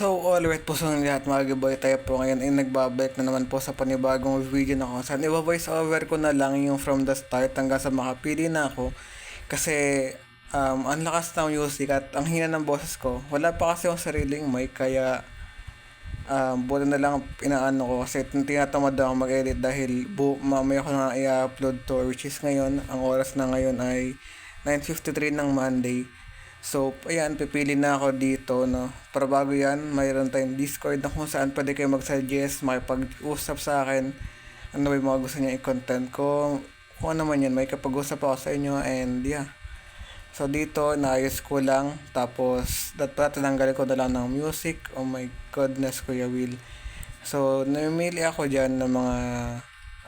So, alright po sa lahat mga giboy, tayo po ngayon ay nagbabalik na naman po sa panibagong video na kung saan i-voice over ko na lang yung from the start hanggang sa makapili na ako. Kasi ang lakas ng music at ang hina ng boses ko. Wala pa kasi yung sariling mic kaya buti na lang inaano ko kasi tinatamad ako mag-edit dahil mamaya ko na i-upload to, which is ngayon, ang oras na ngayon ay 9:53 ng Monday. So, ayan, pipili na ako dito, no? Para bago yan, mayroon tayong Discord na kung saan pwede kayo mag-suggest, makipag-usap sa akin. Ano ba yung mga gusto niya i-content ko? Kung ano man yan, may kapag-usap ako sa inyo and yeah. So, dito, naayos ko lang. Tapos, tinanggal ko na lang ng music. Oh my goodness, Kuya Will. So, namimili ako dyan ng mga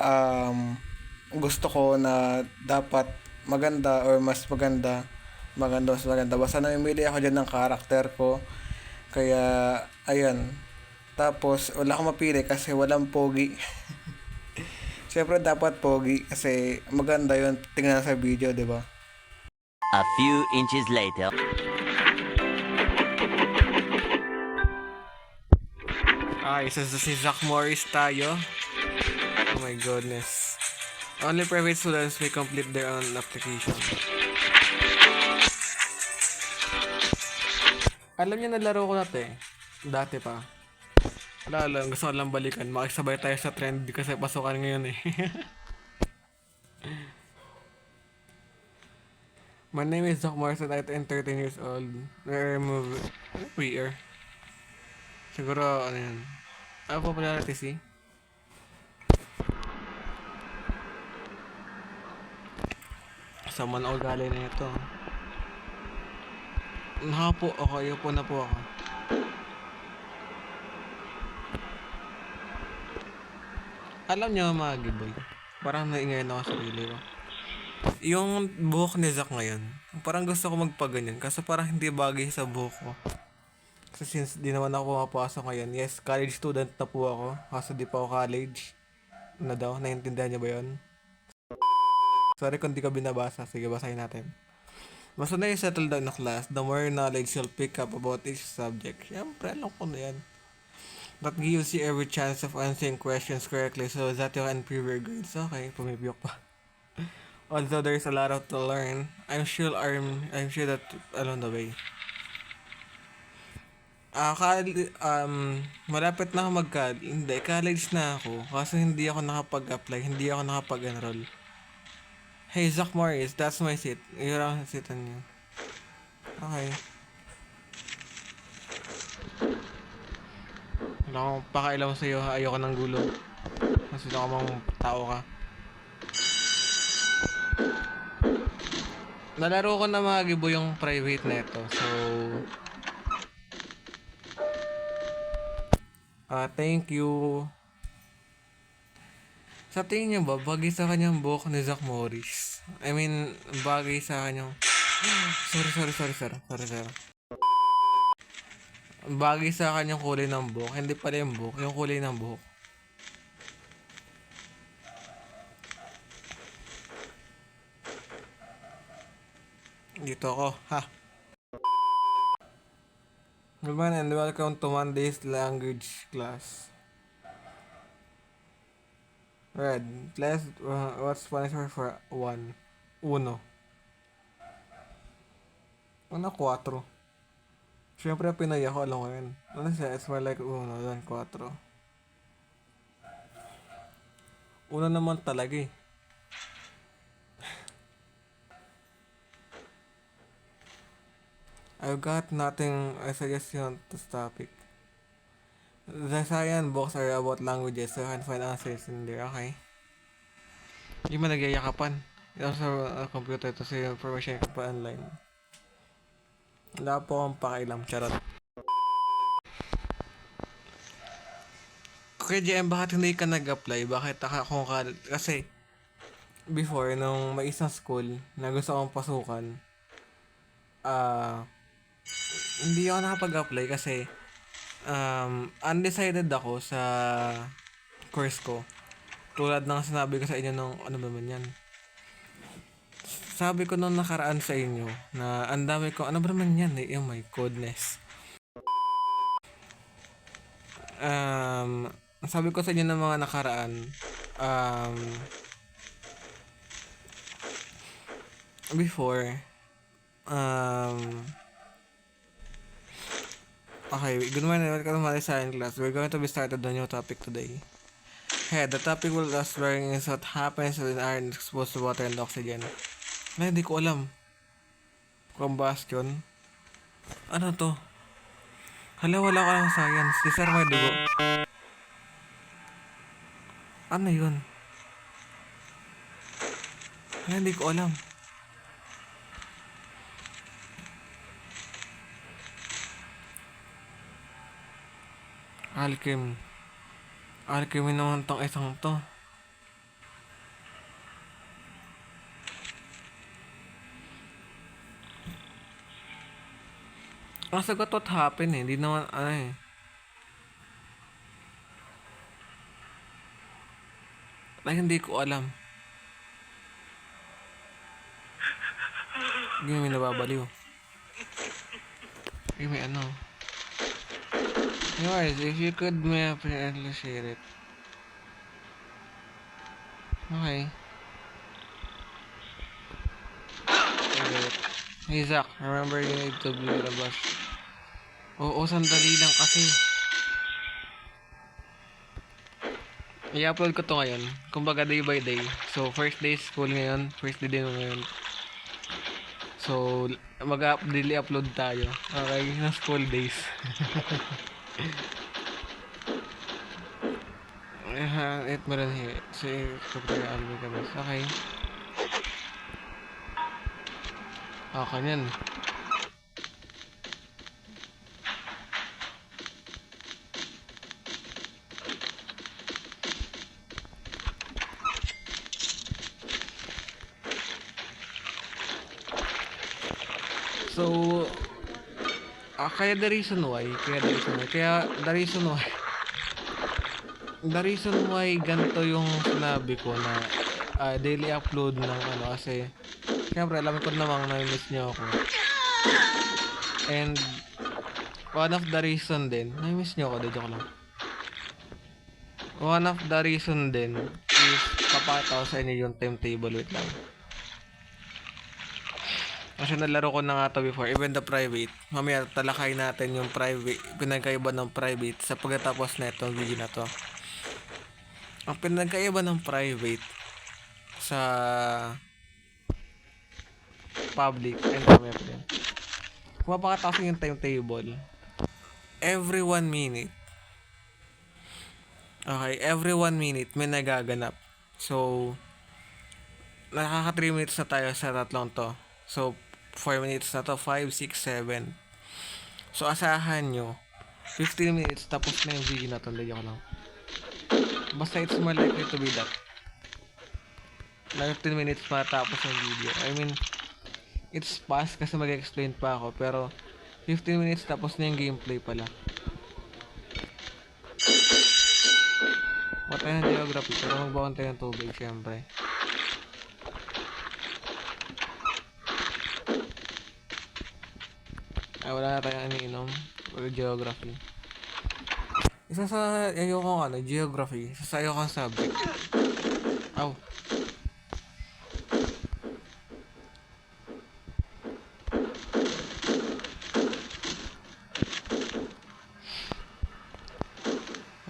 um, gusto ko na dapat maganda or mas maganda. Mas maganda. Basta namimili ako dyan ng karakter ko. Kaya, ayan. Tapos, wala akong mapili kasi walang pogi. Siyempre, dapat pogi kasi maganda yun. Tingnan sa video, di ba? A few inches later. Isa si Zach Morris tayo. Oh my goodness. Only private students may complete their own application. Alam niyo nalaro ko dati pa. Alam, gusto ko lang balikan. Makisabay tayo sa trend kasi pasukan ngayon eh. My name is Zach Morris and I'm 13 years old. Remove Weir. Siguro, ano yan? Popularity si? Sama na ugali na ito. Nakapo ako, yupo na po ako. Alam niyo mga giboy, parang naingay na ako sa sarili ko. Yung buhok ni Zack ngayon, parang gusto ko magpaganyan kasi parang hindi bagay sa buhok ko. Kasi since di naman ako pumapasok ngayon, yes, college student na po ako, kasi di pa ako college. Ano daw, naiintindihan niyo ba yun? Sorry kung di ka binabasa, sige basahin natin. Mas na yung settle down na class, the more knowledge you'll pick up about each subject. Siyempre, alam ko na yan. That gives you every chance of answering questions correctly so that you can improve your grades. Okay, pumipiyok pa. Although there's a lot of to learn, I'm sure that along the way. Malapit na ako college na ako kasi hindi ako nakapag-apply, hindi ako nakapag-enroll. Hey, Zach Morris, that's my seat. You're on seat on you. Okay. Wala akong pakailaw sa'yo, ayoko ng gulo. Kasi wala akong tao ka. Nalaro ko na mga gibo yung private na ito. So, thank you. Sa tingin niyo ba, bagay sa kanyang buhok ni Zach Morris? I mean, bagay sa kanyang... Sorry. Bagay sa kanyang kulay ng buhok. Hindi pala yung buhok, yung kulay ng buhok. Dito ako, ha? Good morning and welcome to Monday's language class. Red, class, what's Spanish for 1? Uno. Ano, 4? Siyempre, Pinay ako, alam ko yun. Ano siya? It's more like uno than 4. Uno naman talaga eh. I've got nothing I suggest you on this topic. The science books are about languages so you can find answers in there, okay? Hindi mo nagyayakapan. Ito sa computer, ito sa information ko pa online. Wala po akong pakialam, charot. Okay, JM, bakit hindi ka nag-apply? Bakit kung kasi before, nung may isang school na gusto kong pasukan, hindi ako nakapag-apply kasi undecided ako sa course ko. Tulad ng sinabi ko sa inyo nung ano ba man yan. Sabi ko nung nakaraan sa inyo na ang dami ko, ano ba naman yan eh, oh my goodness. sabi ko sa inyo ng mga nakaraan, before, okay, good morning, welcome to my science class. We're going to be started on new topic today. Hey, the topic we'll exploring is what happens when iron is exposed to water and oxygen. Na, hindi ko alam. Combustion. Ano to? Hala, wala ka lang science. Di sir, may dugo. Ano yun? Hala, hindi ko alam. Alchem. Alchemy naman tong isang to. Ang sagot what happened eh. Hindi naman ano eh. Like, hindi ko alam. Hindi may nababaliw. Hindi may ano. Anyways, if you could may apparently share it. Okay. Hey Zach, remember you need to be the bus. Oo, sandali lang kasi. I-upload ko to ngayon. Kumbaga day by day. So, first day school ngayon. First day din ngayon. So, daily upload tayo. Okay, na school days. It meron here. Say, kapag album ka bas. Okay. Kanyan. So, kaya the reason why ganito yung sinabi ko na daily upload ng ano kasi syempre alam ko namang na-miss nyo ako. And one of the reason din, na-miss nyo ako, joke lang. One of the reason din is papakita ko sa inyo yung timetable, wait lang. Kasi nalaro ko na nga to before, even the private. Mamaya talakay natin yung private, pinagkaiba ng private sa pagkatapos na itong video na to. Ang pinagkaiba ng private sa public and mamaya pa din. Kung mapakatakas yung timetable, every 1 minute. Okay, every 1 minute may nagaganap. So, nakaka 3 minutes na tayo sa tatlong to. So, 4 minutes na to, 5, 6, 7. So, asahan nyo, 15 minutes tapos na yung video na to. Lagyan ko lang. Basta it's more likely to be that. Na 15 minutes pa tapos yung video. I mean, it's fast kasi mag-explain pa ako. Pero, 15 minutes tapos na yung gameplay pala. Patay ng geography, pero magbawan tayo ng tubig, syempre. Ay, wala na tayong iniinom. Or geography. Isa sa ayokong geography. Isa sa ayokong subject. Aw.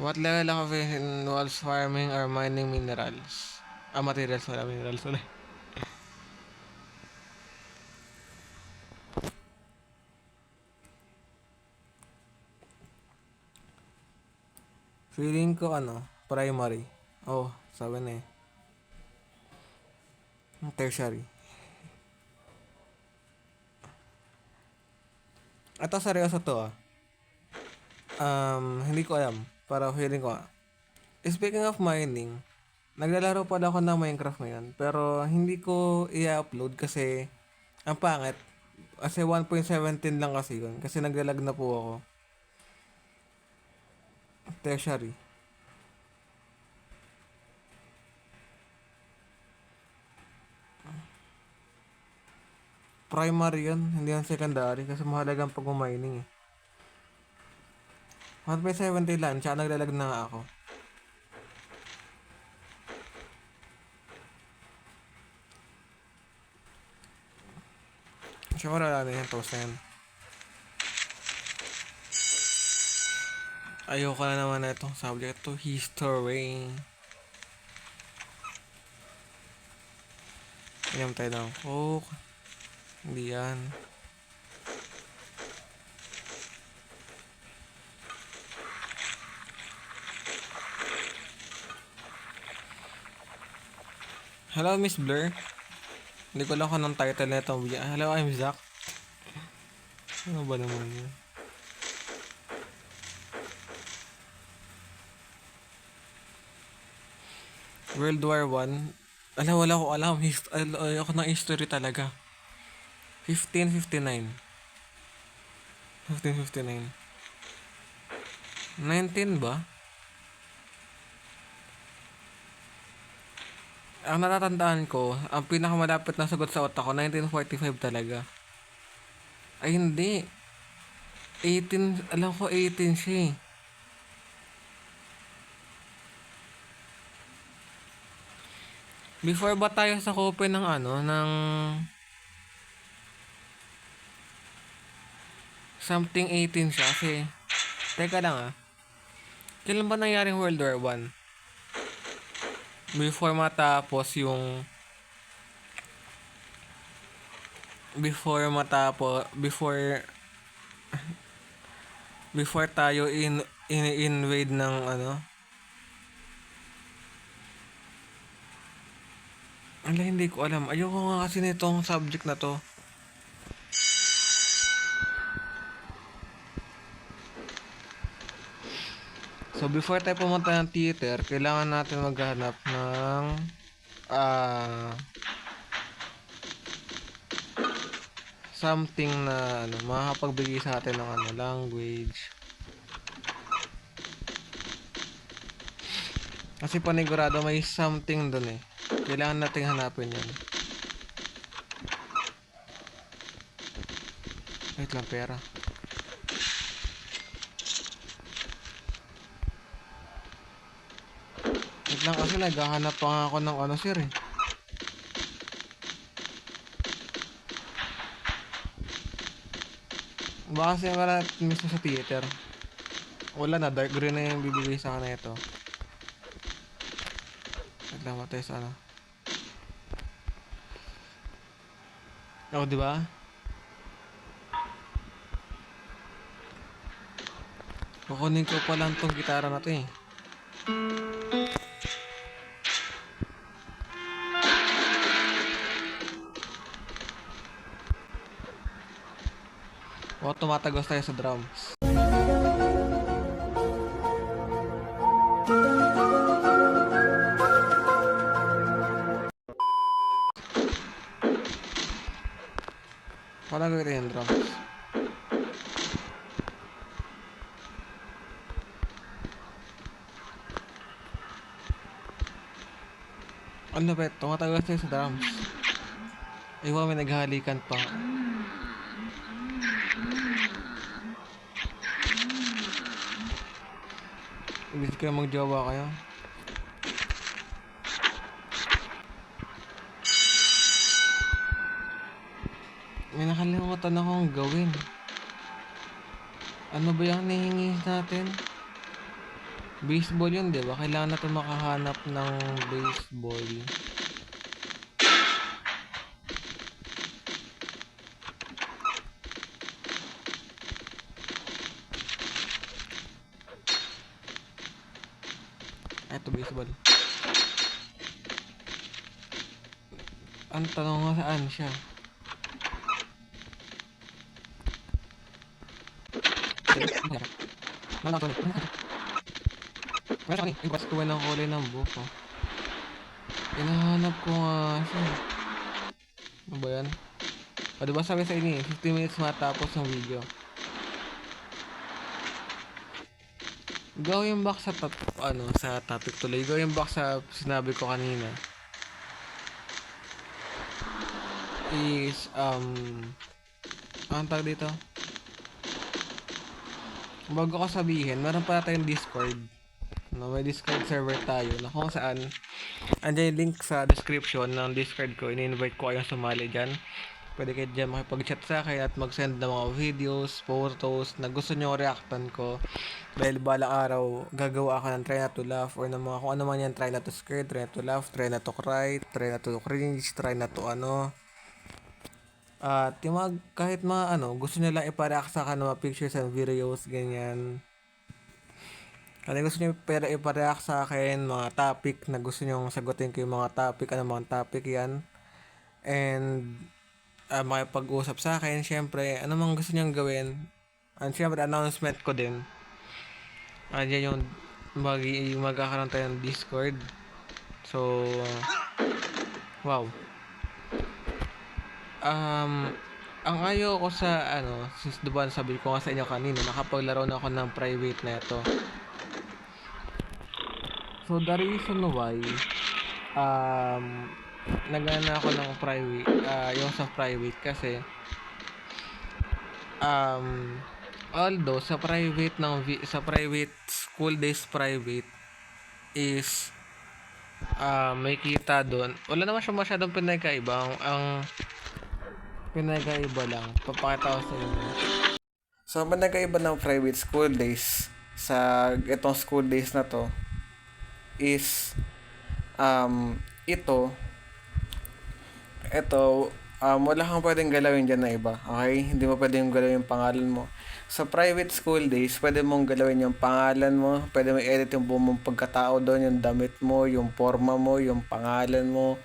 What level of involves farming or mining minerals? Materials, wala minerals ulit. Feeling ko primary. Oh, sabi na eh. Tertiary. Ito seryoso to hindi ko alam. Para feeling ko Speaking of mining, naglalaro pala ako ng Minecraft ngayon. Pero hindi ko i-upload kasi ang pangit. Kasi 1.17 lang kasi yun. Kasi naglalag na po ako. Tertiary. Primary yun, hindi yan secondary kasi mahalagang pag-mining eh. 1.70 lang, tsaka naglalag na nga ako. Siyempre wala na yan, toast na yan. Ayoko na naman na itong subject to history. Inom tayo ng coke. Hindi yan. Hello, Miss Blur. Hindi ko lang ng title na itong video. Hello, I'm Zach. Ano ba naman yun? World War 1. Wala ko alam. Ayoko ng history talaga. 1559. 19 ba? Ang natatandaan ko, ang pinakamalapit na sagot sa otak ko, 1945 talaga. Ay, hindi. 18, alam ko 18 siya eh. Before ba tayo sa kope ng ng something 18 siya kasi, teka lang kailan ba nangyaring World War 1? Before matapos yung before tayo invade ng hindi ko alam. Ayoko nga kasi nitong subject na to. So before tayo pumunta ng theater, kailangan natin maghanap ng something na makapagbigay sa atin ng language. Kasi panigurado may something dun eh. Kailangan nating hanapin yan. Wait lang, pera. Wait lang kasi naghahanap pa nga ako ng sir eh. Baka kasi wala mismo sa theater. Wala na, dark green na yung bibigay sa akin na ito. Wait lang, matay sa di ba? Kukunin ko pa lang tong gitara na to eh. O, tumatagos tayo sa drums. Palagay rin yung drums. Ano ba ito? Tumatagos tayo sa drums. Iwa, may naghahalikan pa. Ibig kayo magjowa kayo. May nakalimutan akong gawin. Ano ba yung nihingi natin? Baseball yun, diba? Kailangan natin makahanap ng baseball. Eto, baseball. Ang tanong nga saan siya? Meron yung baskuhan ng kulay ng buko. Hinahanap ko nga siya. Ano ba yan? O diba sabi sa inyo 50 minutes matapos ng video. Going back sa sa topic tuloy. Going back sa sinabi ko kanina. Is anong tawag dito? bago ko sabihin, meron pala tayong Discord. No, may Discord server tayo na kung saan andyan yung link sa description ng Discord ko. Ini-invite ko kayong sumali dyan. Pwede kayo dyan makipag-chat sa akin at mag-send ng mga videos, photos na gusto nyo reactan ko. Dahil balang araw, gagawa ako ng try not to laugh or ng mga kung ano man yan, try not to scare, try not to laugh, try not to cry, try not to cringe, try not to ano. At yung mga, kahit mga ano, gusto nyo lang ipareact sa akin ng mga pictures and videos, ganyan. Ano gusto nyo ipareact sa akin, mga topic na gusto nyo sagutin ko yung mga topic, ano mga topic yan. And makipag-usap sa akin, syempre, ano mang gusto nyo gawin. And syempre, announcement ko din. Andiyan yung magkakaroon tayo ng Discord. So, wow. Ang ayaw ko sa, since diba sabi ko nga sa inyo kanina, nakapaglaro na ako ng private na ito. So, the reason why, nagana ako ng private, yung sa private kasi, although sa private sa private school days private is may kita doon. Wala naman siya masyadong pinagkaiba. Ang pinagkaiba lang, papakita ko sa inyo. So, ang pinagkaiba ng private school days sa itong school days na to is ito wala kang pwedeng galawin dyan na iba. Okay? Hindi mo pwedeng galawin yung pangalan mo. Sa private school days, pwede mong galawin yung pangalan mo. Pwede mong edit yung buong mong pagkatao doon, yung damit mo, yung forma mo, yung pangalan mo.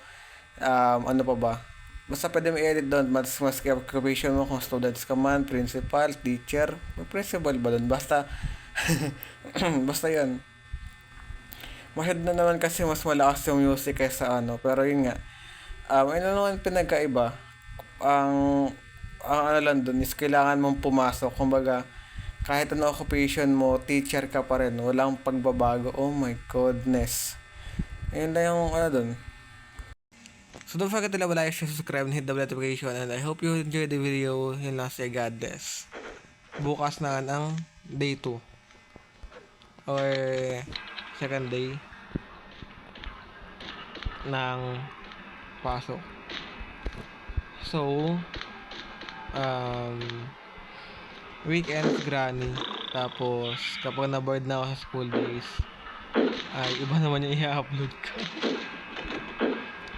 Ano pa ba? Basta pwede mong edit doon. Mas occupation mo kung students ka man, principal, teacher. May principal ba doon? Basta, basta yan. Masyad na naman kasi mas malakas yung music kaysa ano. Pero yun nga. Ano naman pinagkaiba? Ang ano lang dun is kailangan mong pumasok. Kumbaga, kahit ano occupation mo, teacher ka pa rin. Walang pagbabago. Oh my goodness. Ayun lang yung ano dun. So don't forget to like, share, subscribe, and hit the notification. And I hope you enjoyed the video. Yun lang, say God bless. Bukas na ang day 2. Or second day ng pasok. So, weekend granny. Tapos, kapag na-bored na ako sa school days, ay iba naman yung i-upload ko.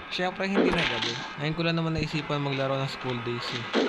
Siyempre, hindi na gabi. Ngayon ko lang naman naisipan maglaro ng school days eh.